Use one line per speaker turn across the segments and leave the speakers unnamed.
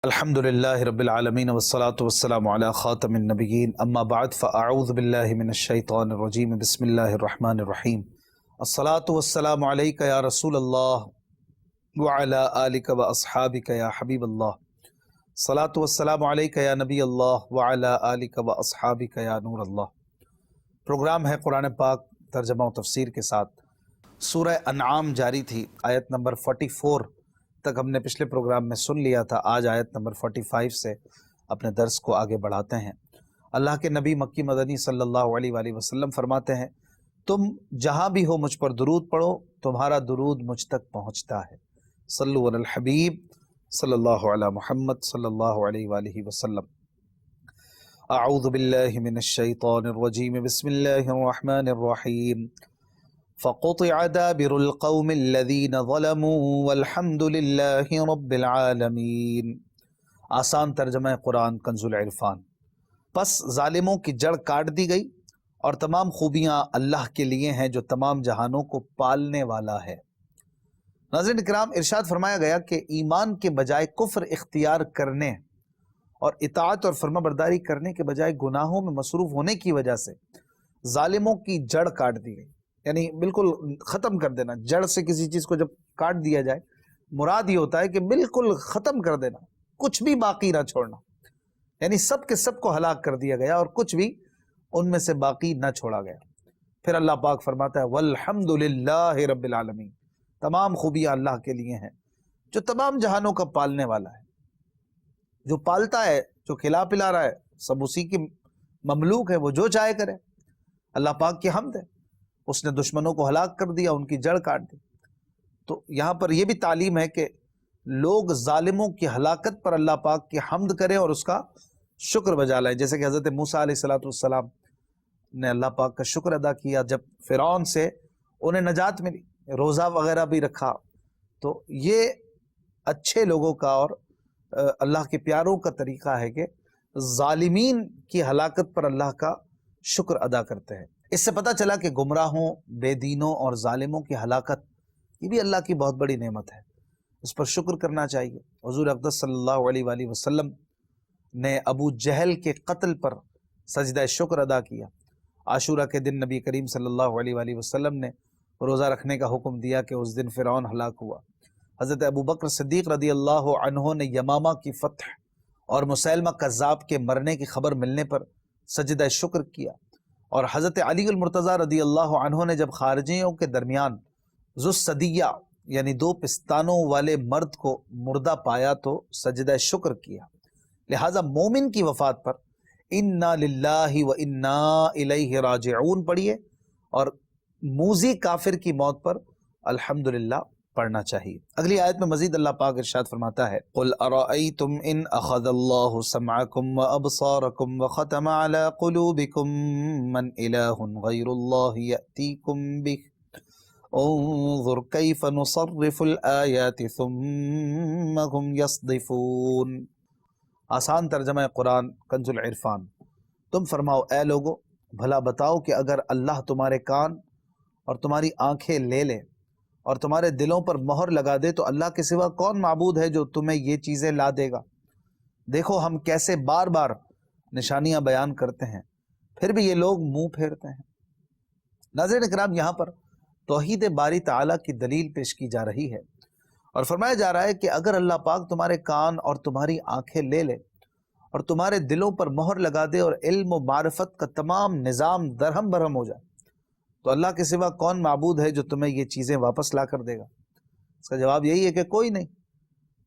الحمد لله رب العالمين والصلاة والسلام على خاتم النبيين أما بعد فأعوذ بالله من الشيطان الرجيم بسم الله الرحمن الرحيم الصلاة والسلام عليك يا رسول الله وعلى آلك وأصحابك يا حبيب الله الصلاة والسلام عليك يا نبي الله وعلى آلك وأصحابك يا نور الله۔ پروگرام ہے قرآن پاک ترجمہ و تفسیر کے ساتھ۔ سورہ انعام جاری تھی، آیت نمبر 44 تک ہم نے پچھلے پروگرام میں سن لیا تھا۔ آج آیت نمبر 45 سے اپنے درس کو آگے بڑھاتے ہیں۔ اللہ کے نبی مکی مدنی صلی اللہ علیہ وآلہ وسلم فرماتے ہیں، تم جہاں بھی ہو مجھ پر درود پڑھو، تمہارا درود مجھ تک پہنچتا ہے۔ صلو علی الحبیب صلی اللہ علی محمد صلی اللہ علیہ وآلہ وسلم۔ اعوذ باللہ من الشیطان الرجیم بسم اللہ الرحمن الرحیم۔ فقطع دابر القوم الذین ظلموا والحمد للہ رب العالمین۔ آسان ترجمہ قرآن کنز العرفان۔ پس ظالموں کی جڑ کاٹ دی گئی اور تمام خوبیاں اللہ کے لیے ہیں جو تمام جہانوں کو پالنے والا ہے۔ ناظرین کرام، ارشاد فرمایا گیا کہ ایمان کے بجائے کفر اختیار کرنے اور اطاعت اور فرما برداری کرنے کے بجائے گناہوں میں مصروف ہونے کی وجہ سے ظالموں کی جڑ کاٹ دی گئی، یعنی بالکل ختم کر دینا۔ جڑ سے کسی چیز کو جب کاٹ دیا جائے، مراد یہ ہوتا ہے کہ بالکل ختم کر دینا، کچھ بھی باقی نہ چھوڑنا، یعنی سب کے سب کو ہلاک کر دیا گیا اور کچھ بھی ان میں سے باقی نہ چھوڑا گیا۔ پھر اللہ پاک فرماتا ہے والحمد للہ رب العالمین، تمام خوبیاں اللہ کے لیے ہیں جو تمام جہانوں کا پالنے والا ہے، جو پالتا ہے، جو کھلا پلا رہا ہے، سب اسی کی مملوک ہے، وہ جو چاہے کرے۔ اللہ پاک کی حمد ہے، اس نے دشمنوں کو ہلاک کر دیا، ان کی جڑ کاٹ دی۔ تو یہاں پر یہ بھی تعلیم ہے کہ لوگ ظالموں کی ہلاکت پر اللہ پاک کی حمد کریں اور اس کا شکر بجا لائیں، جیسے کہ حضرت موسیٰ علیہ السلام نے اللہ پاک کا شکر ادا کیا جب فرعون سے انہیں نجات ملی، روزہ وغیرہ بھی رکھا۔ تو یہ اچھے لوگوں کا اور اللہ کے پیاروں کا طریقہ ہے کہ ظالمین کی ہلاکت پر اللہ کا شکر ادا کرتے ہیں۔ اس سے پتہ چلا کہ گمراہوں، بے دینوں اور ظالموں کی ہلاکت یہ بھی اللہ کی بہت بڑی نعمت ہے، اس پر شکر کرنا چاہیے۔ حضور اقدس صلی اللہ علیہ وآلہ وسلم نے ابو جہل کے قتل پر سجدہ شکر ادا کیا۔ عاشورہ کے دن نبی کریم صلی اللہ علیہ وآلہ وسلم نے روزہ رکھنے کا حکم دیا کہ اس دن فرعون ہلاک ہوا۔ حضرت ابو بکر صدیق رضی اللہ عنہ نے یمامہ کی فتح اور مسیلمہ کذاب کے مرنے کی خبر ملنے پر سجدہ شکر کیا، اور حضرت علی المرتضیٰ رضی اللہ عنہ نے جب خارجیوں کے درمیان ذو الصدیہ یعنی دو پستانوں والے مرد کو مردہ پایا تو سجدہ شکر کیا۔ لہٰذا مومن کی وفات پر انا للہ و انا الیہ راجعون پڑھیے، اور موذی کافر کی موت پر الحمدللہ پڑھنا چاہیے۔ اگلی آیت میں مزید اللہ پاک ارشاد فرماتا ہے قل ارأیتم ان اخذ اللہ سمعکم وابصارکم وختم علی قلوبکم من الہ غیر اللہ یأتیکم بہ انظر کیف نصرف الآیات ثم هم یصدفون۔ آسان ترجمہ قرآن کنز العرفان۔ تم فرماؤ اے لوگو، بھلا بتاؤ کہ اگر اللہ تمہارے کان اور تمہاری آنکھیں لے لے اور تمہارے دلوں پر مہر لگا دے تو اللہ کے سوا کون معبود ہے جو تمہیں یہ چیزیں لا دے گا؟ دیکھو ہم کیسے بار بار نشانیاں بیان کرتے ہیں، پھر بھی یہ لوگ منہ پھیرتے ہیں۔ ناظرین اکرام، یہاں پر توحید باری تعالیٰ کی دلیل پیش کی جا رہی ہے، اور فرمایا جا رہا ہے کہ اگر اللہ پاک تمہارے کان اور تمہاری آنکھیں لے لے اور تمہارے دلوں پر مہر لگا دے اور علم و معرفت کا تمام نظام درہم برہم ہو جائے تو اللہ کے سوا کون معبود ہے جو تمہیں یہ چیزیں واپس لا کر دے گا؟ اس کا جواب یہی ہے کہ کوئی نہیں۔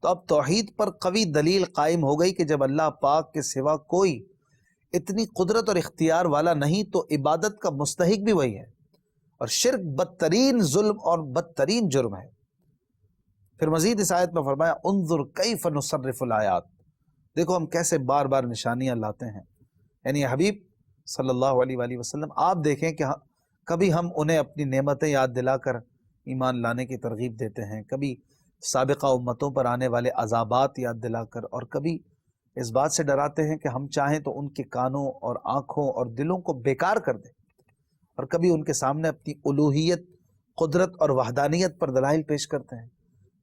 تو اب توحید پر قوی دلیل قائم ہو گئی کہ جب اللہ پاک کے سوا کوئی اتنی قدرت اور اختیار والا نہیں تو عبادت کا مستحق بھی وہی ہے، اور شرک بدترین ظلم اور بدترین جرم ہے۔ پھر مزید اس آیت میں فرمایا انظر کیف نصرف الآیات، دیکھو ہم کیسے بار بار نشانیاں لاتے ہیں، یعنی حبیب صلی اللہ علیہ وآلہ وسلم آپ دیکھیں کہ کبھی ہم انہیں اپنی نعمتیں یاد دلا کر ایمان لانے کی ترغیب دیتے ہیں، کبھی سابقہ امتوں پر آنے والے عذابات یاد دلا کر، اور کبھی اس بات سے ڈراتے ہیں کہ ہم چاہیں تو ان کے کانوں اور آنکھوں اور دلوں کو بیکار کر دیں، اور کبھی ان کے سامنے اپنی الوہیت، قدرت اور وحدانیت پر دلائل پیش کرتے ہیں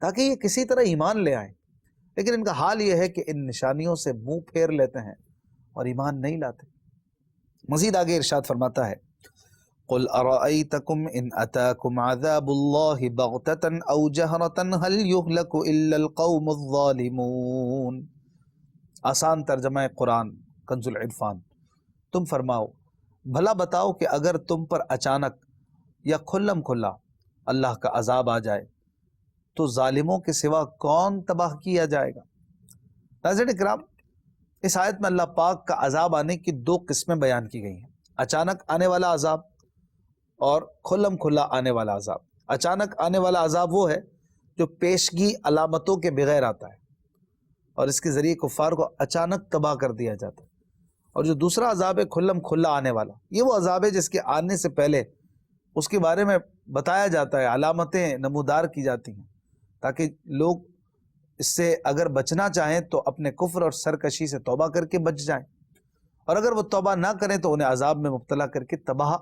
تاکہ یہ کسی طرح ایمان لے آئیں۔ لیکن ان کا حال یہ ہے کہ ان نشانیوں سے منہ پھیر لیتے ہیں اور ایمان نہیں لاتے۔ مزید آگے ارشاد فرماتا ہے قل ارأيتكم ان اتاكم عذاب الله بغتة او جهرة هل يهلك الا القوم الظالمون۔ آسان ترجمہ قرآن کنز العرفان۔ تم فرماؤ، بھلا بتاؤ کہ اگر تم پر اچانک یا کھلم کھلا اللہ کا عذاب آ جائے تو ظالموں کے سوا کون تباہ کیا جائے گا۔ ناظرین کرام، اس آیت میں اللہ پاک کا عذاب آنے کی دو قسمیں بیان کی گئی ہیں، اچانک آنے والا عذاب اور کھلم کھلا آنے والا عذاب۔ اچانک آنے والا عذاب وہ ہے جو پیشگی علامتوں کے بغیر آتا ہے اور اس کے ذریعے کفار کو اچانک تباہ کر دیا جاتا ہے، اور جو دوسرا عذاب ہے کھلم کھلا آنے والا، یہ وہ عذاب ہے جس کے آنے سے پہلے اس کے بارے میں بتایا جاتا ہے، علامتیں نمودار کی جاتی ہیں تاکہ لوگ اس سے اگر بچنا چاہیں تو اپنے کفر اور سرکشی سے توبہ کر کے بچ جائیں، اور اگر وہ توبہ نہ کریں تو انہیں عذاب میں مبتلا کر کے تباہ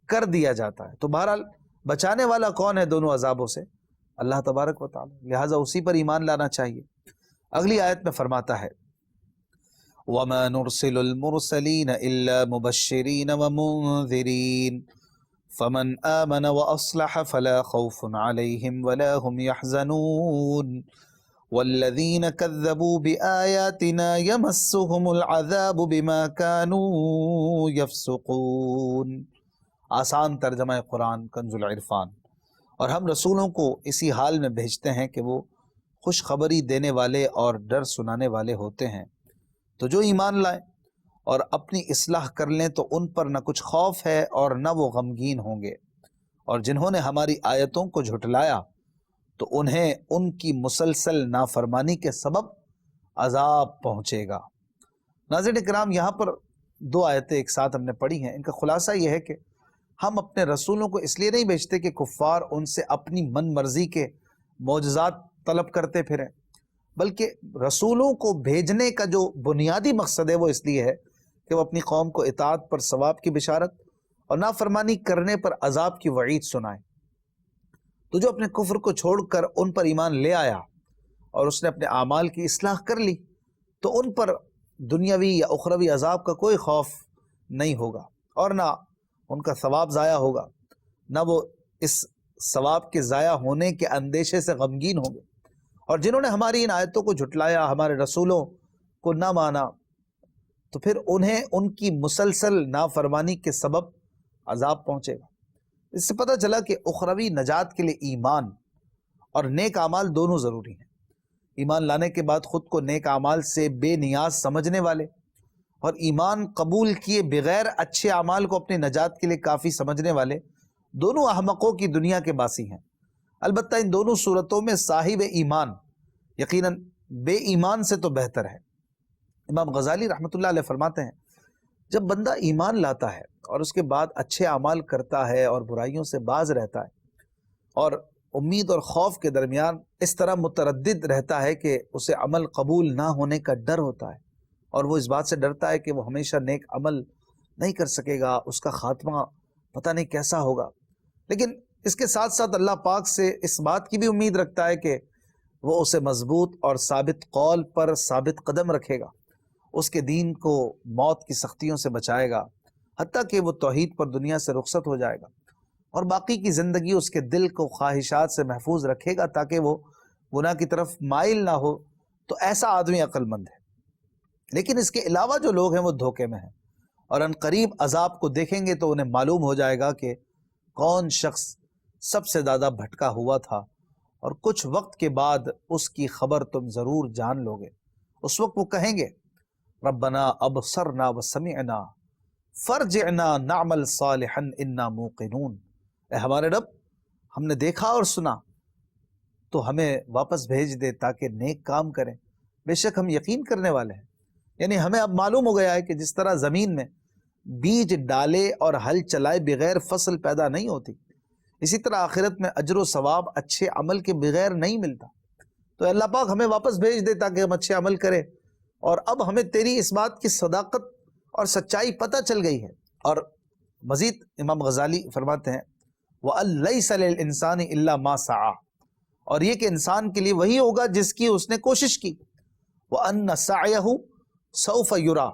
کر دیا جاتا ہے۔ تو بہرحال بچانے والا کون ہے دونوں عذابوں سے؟ اللہ تبارک و تعالی، لہٰذا اسی پر ایمان لانا چاہیے۔ اگلی آیت میں فرماتا ہے وَمَا نُرْسِلُ الْمُرْسَلِينَ إِلَّا مُبَشِّرِينَ وَمُنذِرِينَ فَمَنْ آمَنَ وَأَصْلَحَ فَلَا خَوْفٌ عَلَيْهِمْ وَلَا هُمْ يَحْزَنُونَ وَالَّذِينَ كَذَّبُوا بِآيَاتِنَا يَمَسُّهُمُ الْعَذَابُ بِمَا كَانُوا يَفْسُقُونَ۔ آسان ترجمہ قرآن کنز العرفان۔ اور ہم رسولوں کو اسی حال میں بھیجتے ہیں کہ وہ خوشخبری دینے والے اور ڈر سنانے والے ہوتے ہیں، تو جو ایمان لائیں اور اپنی اصلاح کر لیں تو ان پر نہ کچھ خوف ہے اور نہ وہ غمگین ہوں گے، اور جنہوں نے ہماری آیتوں کو جھٹلایا تو انہیں ان کی مسلسل نافرمانی کے سبب عذاب پہنچے گا۔ ناظرین کرام، یہاں پر دو آیتیں ایک ساتھ ہم نے پڑھی ہیں، ان کا خلاصہ یہ ہے کہ ہم اپنے رسولوں کو اس لیے نہیں بھیجتے کہ کفار ان سے اپنی من مرضی کے معجزات طلب کرتے پھریں، بلکہ رسولوں کو بھیجنے کا جو بنیادی مقصد ہے وہ اس لیے ہے کہ وہ اپنی قوم کو اطاعت پر ثواب کی بشارت اور نافرمانی کرنے پر عذاب کی وعید سنائیں۔ تو جو اپنے کفر کو چھوڑ کر ان پر ایمان لے آیا اور اس نے اپنے اعمال کی اصلاح کر لی تو ان پر دنیاوی یا اخروی عذاب کا کوئی خوف نہیں ہوگا، اور نہ ان کا ثواب ضائع ہوگا، نہ وہ اس ثواب کے ضائع ہونے کے اندیشے سے غمگین ہوں گے۔ اور جنہوں نے ہماری ان آیتوں کو جھٹلایا، ہمارے رسولوں کو نہ مانا، تو پھر انہیں ان کی مسلسل نافرمانی کے سبب عذاب پہنچے گا۔ اس سے پتہ چلا کہ اخروی نجات کے لیے ایمان اور نیک اعمال دونوں ضروری ہیں۔ ایمان لانے کے بعد خود کو نیک اعمال سے بے نیاز سمجھنے والے اور ایمان قبول کیے بغیر اچھے اعمال کو اپنی نجات کے لیے کافی سمجھنے والے دونوں احمقوں کی دنیا کے باسی ہیں۔ البتہ ان دونوں صورتوں میں صاحب ایمان یقیناً بے ایمان سے تو بہتر ہے۔ امام غزالی رحمۃ اللہ علیہ فرماتے ہیں جب بندہ ایمان لاتا ہے اور اس کے بعد اچھے اعمال کرتا ہے اور برائیوں سے باز رہتا ہے اور امید اور خوف کے درمیان اس طرح متردد رہتا ہے کہ اسے عمل قبول نہ ہونے کا ڈر ہوتا ہے، اور وہ اس بات سے ڈرتا ہے کہ وہ ہمیشہ نیک عمل نہیں کر سکے گا، اس کا خاتمہ پتہ نہیں کیسا ہوگا، لیکن اس کے ساتھ ساتھ اللہ پاک سے اس بات کی بھی امید رکھتا ہے کہ وہ اسے مضبوط اور ثابت قول پر ثابت قدم رکھے گا، اس کے دین کو موت کی سختیوں سے بچائے گا، حتیٰ کہ وہ توحید پر دنیا سے رخصت ہو جائے گا، اور باقی کی زندگی اس کے دل کو خواہشات سے محفوظ رکھے گا تاکہ وہ گناہ کی طرف مائل نہ ہو، تو ایسا آدمی عقل مند ہے۔ لیکن اس کے علاوہ جو لوگ ہیں وہ دھوکے میں ہیں، اور ان قریب عذاب کو دیکھیں گے تو انہیں معلوم ہو جائے گا کہ کون شخص سب سے زیادہ بھٹکا ہوا تھا، اور کچھ وقت کے بعد اس کی خبر تم ضرور جان لو گے۔ اس وقت وہ کہیں گے ربنا ابصرنا وسمعنا فرجعنا نعمل صالحا انا موقنون، اے ہمارے رب، ہم نے دیکھا اور سنا تو ہمیں واپس بھیج دے تاکہ نیک کام کریں، بے شک ہم یقین کرنے والے ہیں۔ یعنی ہمیں اب معلوم ہو گیا ہے کہ جس طرح زمین میں بیج ڈالے اور ہل چلائے بغیر فصل پیدا نہیں ہوتی، اسی طرح آخرت میں اجر و ثواب اچھے عمل کے بغیر نہیں ملتا۔ تو اللہ پاک ہمیں واپس بھیج دے تاکہ ہم اچھے عمل کریں، اور اب ہمیں تیری اس بات کی صداقت اور سچائی پتہ چل گئی ہے۔ اور مزید امام غزالی فرماتے ہیں وَأَن لَيْسَ لِلْإِنسَانِ إِلَّا مَا سَعَى، اور یہ کہ انسان کے لیے وہی ہوگا جس کی اس نے کوشش کی۔ وَأَنَّ سَعْيَهُ سَوْفَ يُرَى،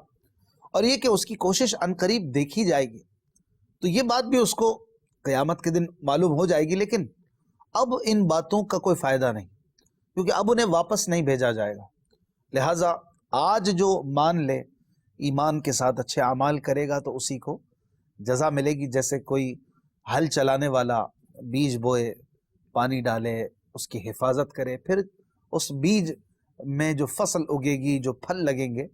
اور یہ کہ اس کی کوشش عنقریب دیکھی جائے گی. تو یہ بات بھی اس کو قیامت کے دن معلوم ہو جائے گی، لیکن اب ان باتوں کا کوئی فائدہ نہیں، کیونکہ اب انہیں واپس نہیں بھیجا جائے گا. لہٰذا آج جو مان لے، ایمان کے ساتھ اچھے اعمال کرے گا تو اسی کو جزا ملے گی. جیسے کوئی ہل چلانے والا بیج بوئے، پانی ڈالے، اس کی حفاظت کرے، پھر اس بیج میں جو فصل اگے گی، جو پھل لگیں گے،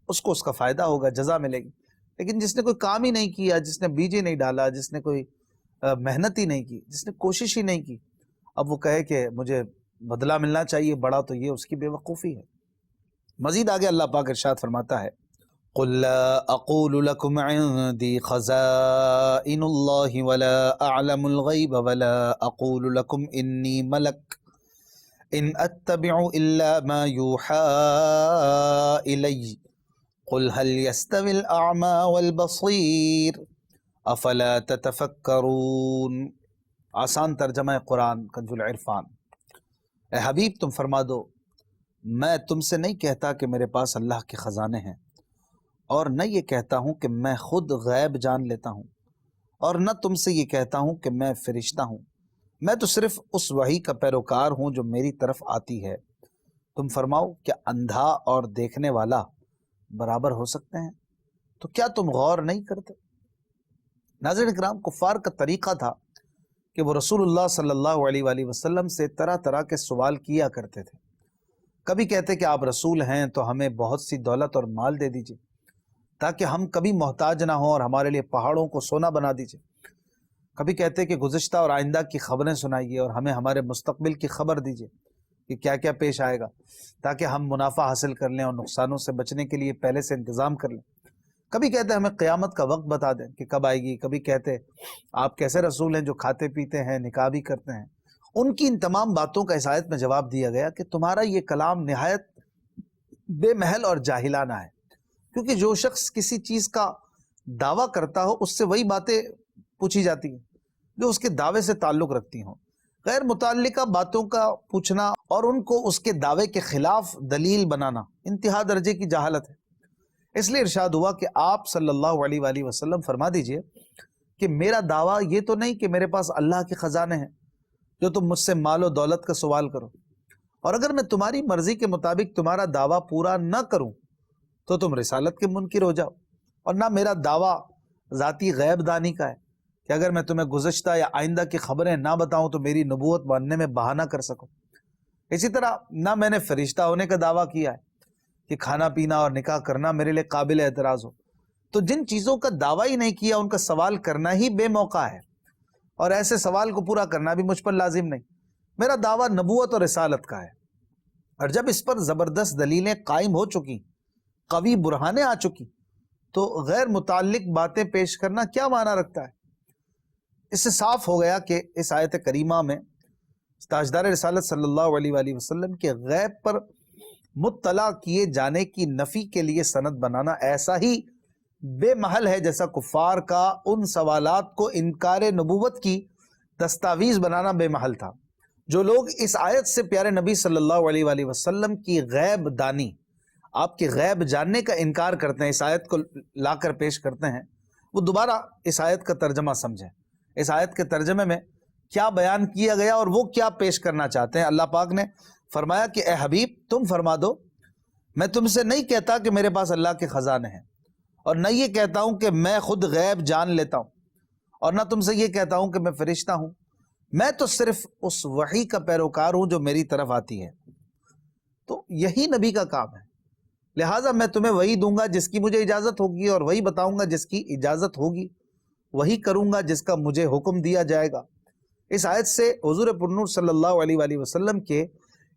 اس کو اس کا فائدہ ہوگا، جزا ملے گی. لیکن جس نے کوئی کام ہی نہیں کیا، جس نے بیج ہی نہیں ڈالا، جس نے کوئی محنت ہی نہیں کی، جس نے کوشش ہی نہیں کی، اب وہ کہے کہ مجھے بدلہ ملنا چاہیے بڑا، تو یہ اس کی بے وقوفی ہے. مزید آگے اللہ پاک ارشاد فرماتا ہے قُلْ لَا أَقُولُ لَكُمْ عِنْدِي خَزَائِنُ اللَّهِ وَلَا أَعْلَمُ الْغَيْبَ وَلَا أَقُولُ لَكُمْ إِنِّي مَلَكٌ إِنْ أَتَّبِعُ إِلَّا مَا يُوحَىٰ إِلَيَّ قُلْ هَلْ يَسْتَوِي الْأَعْمَىٰ وَالْبَصِيرُ أَفَلَا تَتَفَكَّرُونَ. آسان ترجمہ قرآن کنز العرفان. اے حبیب تم فرما دو، میں تم سے نہیں کہتا کہ میرے پاس اللہ کے خزانے ہیں، اور نہ یہ کہتا ہوں کہ میں خود غیب جان لیتا ہوں، اور نہ تم سے یہ کہتا ہوں کہ میں فرشتہ ہوں. میں تو صرف اس وحی کا پیروکار ہوں جو میری طرف آتی ہے. تم فرماؤ کیا اندھا اور دیکھنے والا برابر ہو سکتے ہیں؟ تو کیا تم غور نہیں کرتے؟ ناظرین کرام، کفار کا طریقہ تھا کہ وہ رسول اللہ صلی اللہ علیہ وآلہ وسلم سے طرح طرح کے سوال کیا کرتے تھے. کبھی کہتے کہ آپ رسول ہیں تو ہمیں بہت سی دولت اور مال دے دیجئے تاکہ ہم کبھی محتاج نہ ہوں، اور ہمارے لیے پہاڑوں کو سونا بنا دیجئے. کبھی کہتے کہ گزشتہ اور آئندہ کی خبریں سنائیے اور ہمیں ہمارے مستقبل کی خبر دیجئے کہ کیا کیا پیش آئے گا، تاکہ ہم منافع حاصل کر لیں اور نقصانوں سے بچنے کے لیے پہلے سے انتظام کر لیں. کبھی کہتے ہمیں قیامت کا وقت بتا دیں کہ کب آئے گی. کبھی کہتے آپ کیسے رسول ہیں جو کھاتے پیتے ہیں، نکاح بھی کرتے ہیں. ان کی ان تمام باتوں کا اس آیت میں جواب دیا گیا کہ تمہارا یہ کلام نہایت بے محل اور جاہلانہ ہے، کیونکہ جو شخص کسی چیز کا دعویٰ کرتا ہو اس سے وہی باتیں پوچھی جاتی ہیں جو اس کے دعوے سے تعلق رکھتی ہوں. غیر متعلقہ باتوں کا پوچھنا اور ان کو اس کے دعوے کے خلاف دلیل بنانا انتہا درجے کی جہالت ہے. اس لیے ارشاد ہوا کہ آپ صلی اللہ علیہ وآلہ وسلم فرما دیجئے کہ میرا دعویٰ یہ تو نہیں کہ میرے پاس اللہ کے خزانے ہیں جو تم مجھ سے مال و دولت کا سوال کرو، اور اگر میں تمہاری مرضی کے مطابق تمہارا دعویٰ پورا نہ کروں تو تم رسالت کے منکر ہو جاؤ. اور نہ میرا دعویٰ ذاتی غیب دانی کا ہے کہ اگر میں تمہیں گزشتہ یا آئندہ کی خبریں نہ بتاؤں تو میری نبوت ماننے میں بہانہ کر سکوں. اسی طرح نہ میں نے فرشتہ ہونے کا دعویٰ کیا ہے کہ کھانا پینا اور نکاح کرنا میرے لیے قابل اعتراض ہو. تو جن چیزوں کا دعویٰ ہی نہیں کیا ان کا سوال کرنا ہی بے موقع ہے، اور ایسے سوال کو پورا کرنا بھی مجھ پر لازم نہیں. میرا دعویٰ نبوت اور رسالت کا ہے، اور جب اس پر زبردست دلیلیں قائم ہو چکی، قوی برہانیں آ چکی، تو غیر متعلق باتیں پیش کرنا کیا معنی رکھتا ہے؟ اس سے صاف ہو گیا کہ اس آیت کریمہ میں تاجدار رسالت صلی اللہ علیہ وآلہ وسلم کے غیب پر مطلع کیے جانے کی نفی کے لیے سند بنانا ایسا ہی بے محل ہے جیسا کفار کا ان سوالات کو انکار نبوت کی دستاویز بنانا بے محل تھا. جو لوگ اس آیت سے پیارے نبی صلی اللہ علیہ وآلہ وسلم کی غیب دانی، آپ کے غیب جاننے کا انکار کرتے ہیں، اس آیت کو لا کر پیش کرتے ہیں، وہ دوبارہ اس آیت کا ترجمہ سمجھیں. اس آیت کے ترجمے میں کیا بیان کیا گیا اور وہ کیا پیش کرنا چاہتے ہیں. اللہ پاک نے فرمایا کہ اے حبیب تم فرما دو، میں تم سے نہیں کہتا کہ میرے پاس اللہ کے خزانے ہیں، اور نہ یہ کہتا ہوں کہ میں خود غیب جان لیتا ہوں، اور نہ تم سے یہ کہتا ہوں کہ میں فرشتہ ہوں. میں تو صرف اس وحی کا پیروکار ہوں جو میری طرف آتی ہے. تو یہی نبی کا کام ہے. لہٰذا میں تمہیں وہی دوں گا جس کی مجھے اجازت ہوگی، اور وہی بتاؤں گا جس کی اجازت ہوگی، وہی کروں گا جس کا مجھے حکم دیا جائے گا. اس آیت سے حضور پرنور صلی اللہ علیہ وآلہ وسلم کے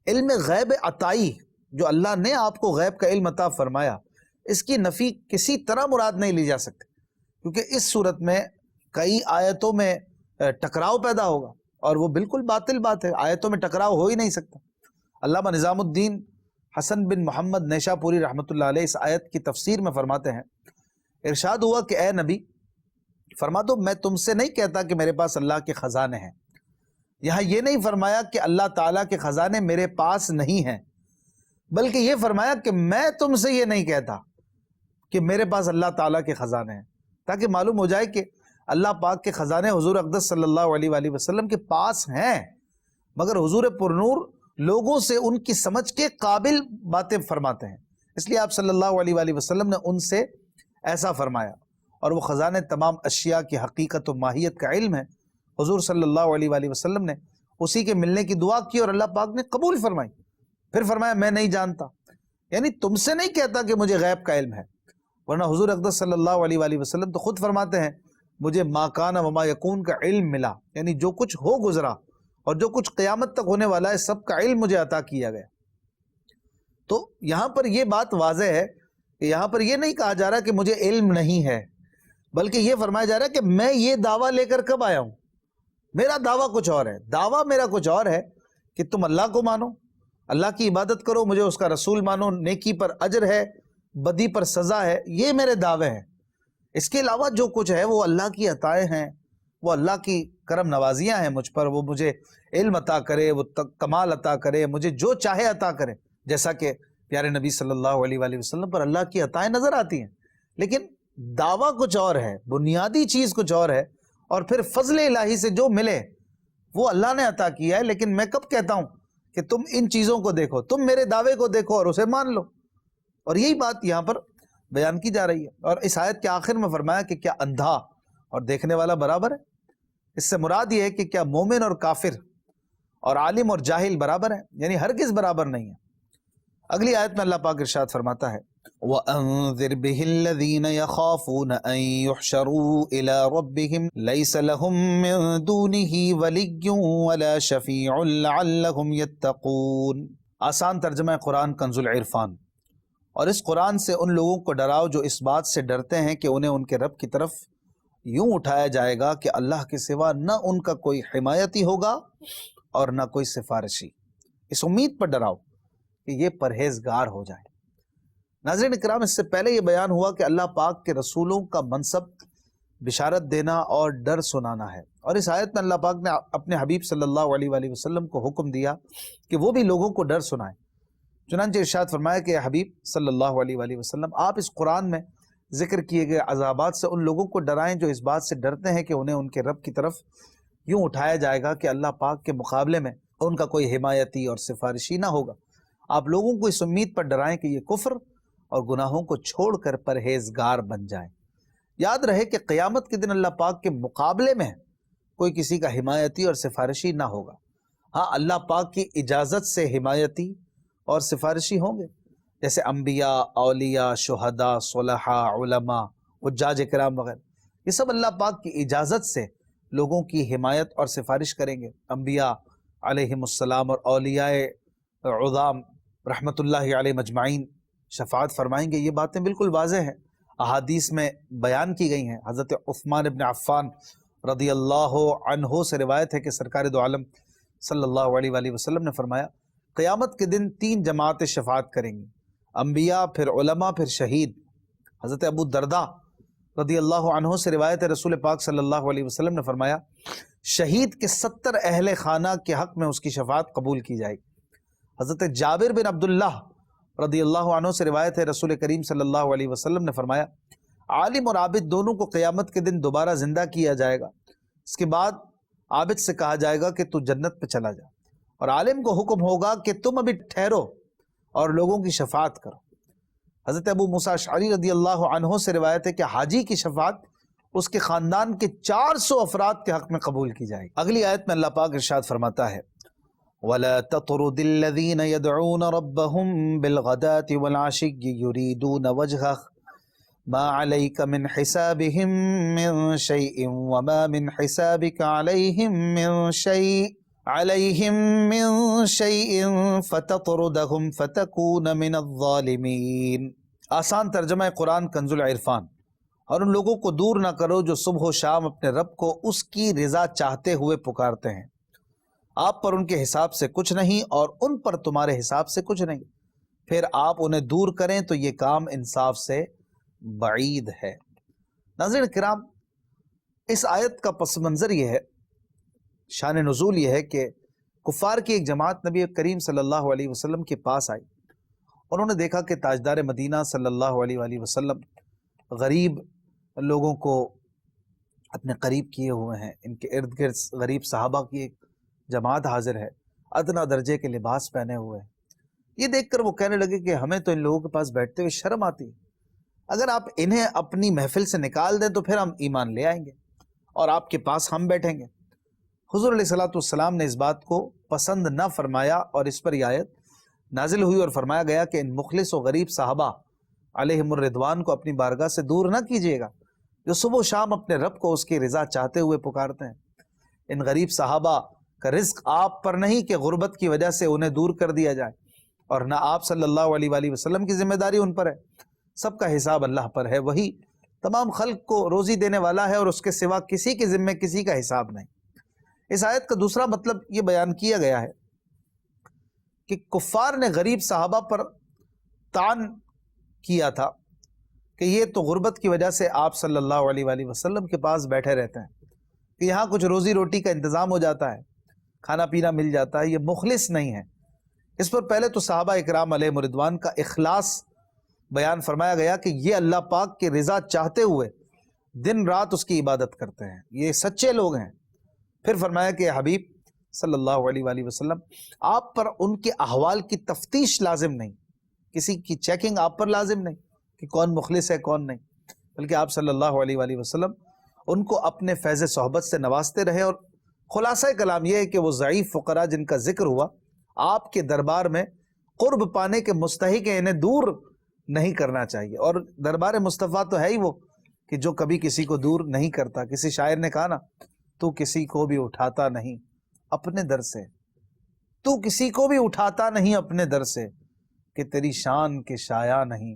علم غیب عطائی، جو اللہ نے آپ کو غیب کا علم عطا فرمایا، اس کی نفی کسی طرح مراد نہیں لی جا سکتی، کیونکہ اس صورت میں کئی آیتوں میں ٹکراؤ پیدا ہوگا، اور وہ بالکل باطل بات ہے. آیتوں میں ٹکراؤ ہو ہی نہیں سکتا. علامہ نظام الدین حسن بن محمد نیشا پوری رحمۃ اللہ علیہ اس آیت کی تفسیر میں فرماتے ہیں، ارشاد ہوا کہ اے نبی فرما دو میں تم سے نہیں کہتا کہ میرے پاس اللہ کے خزانے ہیں. یہاں یہ نہیں فرمایا کہ اللہ تعالیٰ کے خزانے میرے پاس نہیں ہیں، بلکہ یہ فرمایا کہ میں تم سے یہ نہیں کہتا کہ میرے پاس اللہ تعالیٰ کے خزانے ہیں، تاکہ معلوم ہو جائے کہ اللہ پاک کے خزانے حضور اقدس صلی اللہ علیہ وآلہ وسلم کے پاس ہیں، مگر حضور پرنور لوگوں سے ان کی سمجھ کے قابل باتیں فرماتے ہیں، اس لیے آپ صلی اللہ علیہ وآلہ وسلم نے ان سے ایسا فرمایا، اور وہ خزانے تمام اشیاء کی حقیقت و ماہیت کا علم ہے۔ حضور صلی اللہ علیہ وآلہ وسلم نے اسی کے ملنے کی دعا کی اور اللہ پاک نے قبول فرمائی۔ پھر فرمایا میں نہیں جانتا، یعنی تم سے نہیں کہتا کہ مجھے غیب کا علم ہے، ورنہ حضور اقدس صلی اللہ علیہ وآلہ وسلم تو خود فرماتے ہیں مجھے ما کان و ما یکون کا علم ملا، یعنی جو کچھ ہو گزرا اور جو کچھ قیامت تک ہونے والا ہے سب کا علم مجھے عطا کیا گیا۔ تو یہاں پر یہ بات واضح ہے کہ یہاں پر یہ نہیں کہا جا رہا کہ مجھے علم نہیں ہے، بلکہ یہ فرمایا جا رہا ہے کہ میں یہ دعویٰ لے کر کب آیا ہوں، میرا دعویٰ کچھ اور ہے، دعویٰ میرا کچھ اور ہے کہ تم اللہ کو مانو، اللہ کی عبادت کرو، مجھے اس کا رسول مانو، نیکی پر اجر ہے، بدی پر سزا ہے، یہ میرے دعوے ہیں۔ اس کے علاوہ جو کچھ ہے وہ اللہ کی عطائیں ہیں، وہ اللہ کی کرم نوازیاں ہیں مجھ پر، وہ مجھے علم عطا کرے، وہ کمال عطا کرے، مجھے جو چاہے عطا کرے، جیسا کہ پیارے نبی صلی اللہ علیہ وآلہ وسلم پر اللہ کی عطائیں نظر آتی ہیں، لیکن دعویٰ کچھ اور ہے، بنیادی چیز کچھ اور ہے، اور پھر فضل الہی سے جو ملے وہ اللہ نے عطا کیا ہے۔ لیکن میں کب کہتا ہوں کہ تم ان چیزوں کو دیکھو، تم میرے دعوے کو دیکھو اور اسے مان لو، اور یہی بات یہاں پر بیان کی جا رہی ہے۔ اور اس آیت کے آخر میں فرمایا کہ کیا اندھا اور دیکھنے والا برابر ہے؟ اس سے مراد یہ ہے کہ کیا مومن اور کافر اور عالم اور جاہل برابر ہیں؟ یعنی ہرگز برابر نہیں ہے۔ اگلی آیت میں اللہ پاک ارشاد فرماتا ہے وَأَنذِرْ بِهِ الَّذِينَ يَخَافُونَ أَن يُحْشَرُوا إِلَى رَبِّهِمْ لَيْسَ لَهُم مِّن دُونِهِ وَلِيٌّ وَلَا شَفِيعٌ لَعَلَّهُمْ يَتَّقُونَ۔ آسان ترجمہ قرآن کنز العرفان۔ اور اس قرآن سے ان لوگوں کو ڈراؤ جو اس بات سے ڈرتے ہیں کہ انہیں ان کے رب کی طرف یوں اٹھایا جائے گا کہ اللہ کے سوا نہ ان کا کوئی حمایتی ہوگا اور نہ کوئی سفارشی۔ اس امید پر ڈراؤ کہ یہ پرہیزگار ہو جائیں۔ ناظرین اکرام، اس سے پہلے یہ بیان ہوا کہ اللہ پاک کے رسولوں کا منصب بشارت دینا اور ڈر سنانا ہے، اور اس آیت میں اللہ پاک نے اپنے حبیب صلی اللہ علیہ وآلہ وسلم کو حکم دیا کہ وہ بھی لوگوں کو ڈر سنائیں۔ چنانچہ ارشاد فرمایا کہ حبیب صلی اللہ علیہ وآلہ وسلم آپ اس قرآن میں ذکر کیے گئے عذابات سے ان لوگوں کو ڈرائیں جو اس بات سے ڈرتے ہیں کہ انہیں ان کے رب کی طرف یوں اٹھایا جائے گا کہ اللہ پاک کے مقابلے میں ان کا کوئی حمایتی اور سفارشی نہ ہوگا۔ آپ لوگوں کو اس امید پر ڈرائیں کہ یہ کفر اور گناہوں کو چھوڑ کر پرہیزگار بن جائیں۔ یاد رہے کہ قیامت کے دن اللہ پاک کے مقابلے میں کوئی کسی کا حمایتی اور سفارشی نہ ہوگا۔ ہاں، اللہ پاک کی اجازت سے حمایتی اور سفارشی ہوں گے، جیسے انبیاء، اولیاء، شہداء، صلحاء، علماء، حجاج کرام وغیرہ، یہ سب اللہ پاک کی اجازت سے لوگوں کی حمایت اور سفارش کریں گے۔ انبیاء علیہم السلام اور اولیاء عظام رحمت اللہ علیہ مجمعین شفاعت فرمائیں گے، یہ باتیں بالکل واضح ہیں، احادیث میں بیان کی گئی ہیں۔ حضرت عثمان ابن عفان رضی اللہ عنہ سے روایت ہے کہ سرکار دو عالم صلی اللہ علیہ وآلہ وسلم نے فرمایا قیامت کے دن 3 جماعتیں شفاعت کریں گی، انبیاء، پھر علماء، پھر شہید۔ حضرت ابو درداء رضی اللہ عنہ سے روایت ہے رسول پاک صلی اللہ علیہ وسلم نے فرمایا شہید کے 70 اہل خانہ کے حق میں اس کی شفاعت قبول کی جائے گی۔ حضرت جابر بن عبداللہ رضی اللہ عنہ سے روایت ہے رسول کریم صلی اللہ علیہ وسلم نے فرمایا عالم اور عابد دونوں کو قیامت کے دن دوبارہ زندہ کیا جائے گا، اس کے بعد عابد سے کہا جائے گا کہ تو جنت پہ چلا جا، اور عالم کو حکم ہوگا کہ تم ابھی ٹھہرو اور لوگوں کی شفاعت کرو۔ حضرت ابو موسیٰ اشعری رضی اللہ عنہ سے روایت ہے کہ حاجی کی شفاعت اس کے خاندان کے 400 افراد کے حق میں قبول کی جائے گی۔ اگلی آیت میں اللہ پاک ارشاد فرماتا ہے وَلَا تَطْرُدِ الَّذِينَ يَدْعُونَ رَبَّهُمْ بِالْغَدَاةِ وَالْعَشِيِّ يُرِيدُونَ وَجْهَهُ مَا عَلَيْكَ مِنْ حِسَابِهِمْ مِنْ شَيْءٍ وَمَا مِنْ حِسَابِكَ عَلَيْهِمْ مِنْ شَيْءٍ فَتَطْرُدَهُمْ فَتَكُونَ مِنَ الظَّالِمِينَ۔ آسان ترجمہ قرآن کنز العرفان۔ اور ان لوگوں کو دور نہ کرو جو صبح و شام اپنے رب کو اس کی رضا چاہتے ہوئے پکارتے ہیں، آپ پر ان کے حساب سے کچھ نہیں اور ان پر تمہارے حساب سے کچھ نہیں، پھر آپ انہیں دور کریں تو یہ کام انصاف سے بعید ہے۔ ناظرین کرام، اس آیت کا پس منظر یہ ہے، شان نزول یہ ہے کہ کفار کی ایک جماعت نبی کریم صلی اللہ علیہ وسلم کے پاس آئی انہوں نے دیکھا کہ تاجدار مدینہ صلی اللہ علیہ وآلہ وسلم غریب لوگوں کو اپنے قریب کیے ہوئے ہیں، ان کے ارد گرد غریب صحابہ کی ایک جماعت حاضر ہے، ادنا درجے کے لباس پہنے ہوئے ہیں۔ یہ دیکھ کر وہ کہنے لگے کہ ہمیں تو ان لوگوں کے پاس بیٹھتے ہوئے شرم آتی ہے، اگر آپ انہیں اپنی محفل سے نکال دیں تو پھر ہم ایمان لے آئیں گے اور آپ کے پاس ہم بیٹھیں گے۔ حضور علیہ الصلوۃ والسلام نے اس بات کو پسند نہ فرمایا اور اس پر یہ آیت نازل ہوئی اور فرمایا گیا کہ ان مخلص و غریب صحابہ علیہم الرضوان کو اپنی بارگاہ سے دور نہ کیجیے گا، جو صبح و شام اپنے رب کو اس کی رضا چاہتے ہوئے پکارتے ہیں۔ ان غریب صحابہ کا رزق آپ پر نہیں کہ غربت کی وجہ سے انہیں دور کر دیا جائے، اور نہ آپ صلی اللہ علیہ وآلہ وسلم کی ذمہ داری ان پر ہے، سب کا حساب اللہ پر ہے، وہی تمام خلق کو روزی دینے والا ہے اور اس کے سوا کسی کے ذمہ کسی کا حساب نہیں۔ اس آیت کا دوسرا مطلب یہ بیان کیا گیا ہے کہ کفار نے غریب صحابہ پر طعن کیا تھا کہ یہ تو غربت کی وجہ سے آپ صلی اللہ علیہ وآلہ وسلم کے پاس بیٹھے رہتے ہیں کہ یہاں کچھ روزی روٹی کا انتظام ہو جاتا ہے، کھانا پینا مل جاتا ہے، یہ مخلص نہیں ہے۔ اس پر پہلے تو صحابہ اکرام علیہم رضوان کا اخلاص بیان فرمایا گیا کہ یہ اللہ پاک کی رضا چاہتے ہوئے دن رات اس کی عبادت کرتے ہیں، یہ سچے لوگ ہیں۔ پھر فرمایا کہ حبیب صلی اللہ علیہ وآلہ وسلم آپ پر ان کے احوال کی تفتیش لازم نہیں، کسی کی چیکنگ آپ پر لازم نہیں کہ کون مخلص ہے کون نہیں، بلکہ آپ صلی اللہ علیہ وآلہ وسلم ان کو اپنے فیض صحبت سے نوازتے رہے۔ اور خلاصہ کلام یہ ہے کہ وہ ضعیف فقراء جن کا ذکر ہوا آپ کے دربار میں قرب پانے کے مستحق ہیں، انہیں دور نہیں کرنا چاہیے، اور دربار مصطفیٰ تو ہے ہی وہ کہ جو کبھی کسی کو دور نہیں کرتا۔ کسی شاعر نے کہا نا، تو کسی کو بھی اٹھاتا نہیں اپنے در سے، تو کسی کو بھی اٹھاتا نہیں اپنے در سے، کہ تیری شان کے شایع نہیں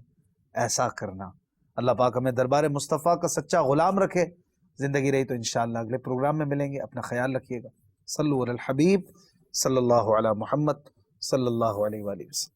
ایسا کرنا۔ اللہ پاک ہمیں دربار مصطفیٰ کا سچا غلام رکھے۔ زندگی رہی تو انشاءاللہ اگلے پروگرام میں ملیں گے، اپنا خیال رکھیے گا۔ صلو علی الحبیب صلی اللہ علی محمد صلی اللہ علیہ وآلہ وسلم۔